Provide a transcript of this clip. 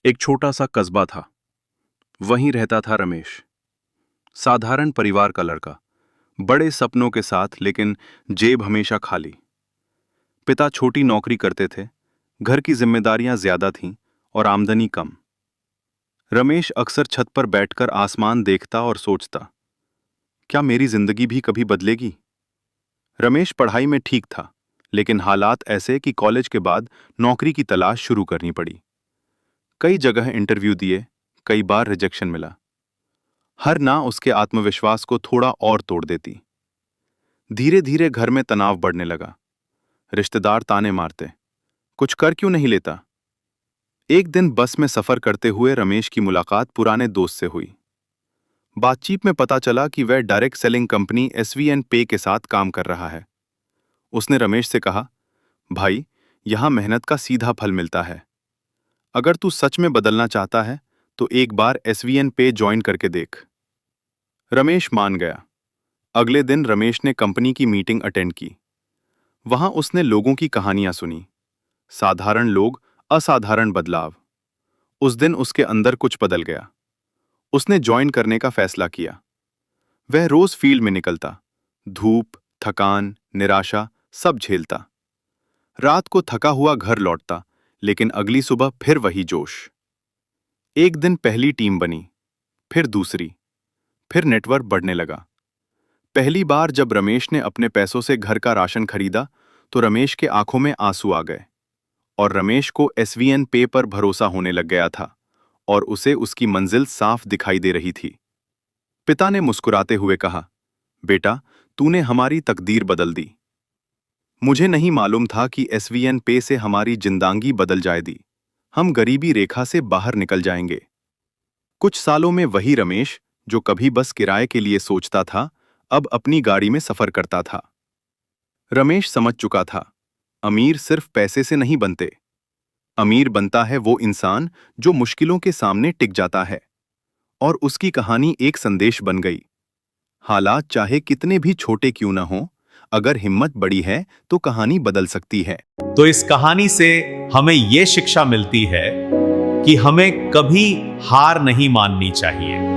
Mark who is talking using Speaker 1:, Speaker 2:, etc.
Speaker 1: एक छोटा सा कस्बा था। वहीं रहता था रमेश। साधारण परिवार का लड़का, बड़े सपनों के साथ, लेकिन जेब हमेशा खाली। पिता छोटी नौकरी करते थे, घर की जिम्मेदारियां ज्यादा थीं और आमदनी कम। रमेश अक्सर छत पर बैठकर आसमान देखता और सोचता, क्या मेरी जिंदगी भी कभी बदलेगी? रमेश पढ़ाई में ठीक था, लेकिन हालात ऐसे कि कॉलेज के बाद नौकरी की तलाश शुरू करनी पड़ी। कई जगह इंटरव्यू दिए, कई बार रिजेक्शन मिला। हर ना उसके आत्मविश्वास को थोड़ा और तोड़ देती। धीरे धीरे घर में तनाव बढ़ने लगा। रिश्तेदार ताने मारते, कुछ कर क्यों नहीं लेता? एक दिन बस में सफर करते हुए रमेश की मुलाकात पुराने दोस्त से हुई। बातचीत में पता चला कि वह डायरेक्ट सेलिंग कंपनी एसवीएन पे के साथ काम कर रहा है। उसने रमेश से कहा, भाई, यहां मेहनत का सीधा फल मिलता है। अगर तू सच में बदलना चाहता है तो एक बार एसवीएन पे ज्वाइन करके देख। रमेश मान गया। अगले दिन रमेश ने कंपनी की मीटिंग अटेंड की। वहां उसने लोगों की कहानियां सुनी। साधारण लोग, असाधारण बदलाव। उस दिन उसके अंदर कुछ बदल गया। उसने ज्वाइन करने का फैसला किया। वह रोज फील्ड में निकलता, धूप, थकान, निराशा सब झेलता। रात को थका हुआ घर लौटता, लेकिन अगली सुबह फिर वही जोश। एक दिन पहली टीम बनी, फिर दूसरी, फिर नेटवर्क बढ़ने लगा। पहली बार जब रमेश ने अपने पैसों से घर का राशन खरीदा तो रमेश के आंखों में आंसू आ गए। और रमेश को एसवीएन पे पर भरोसा होने लग गया था और उसे उसकी मंजिल साफ दिखाई दे रही थी। पिता ने मुस्कुराते हुए कहा, बेटा, तूने हमारी तकदीर बदल दी। मुझे नहीं मालूम था कि एसवीएन पे से हमारी जिंदगी बदल जाएगी। हम गरीबी रेखा से बाहर निकल जाएंगे। कुछ सालों में वही रमेश, जो कभी बस किराए के लिए सोचता था, अब अपनी गाड़ी में सफर करता था। रमेश समझ चुका था, अमीर सिर्फ पैसे से नहीं बनते। अमीर बनता है वो इंसान जो मुश्किलों के सामने टिक जाता है। और उसकी कहानी एक संदेश बन गई। हालात चाहे कितने भी छोटे क्यों न हो, अगर हिम्मत बड़ी है तो कहानी बदल सकती है।
Speaker 2: तो इस कहानी से हमें यह शिक्षा मिलती है कि हमें कभी हार नहीं माननी चाहिए।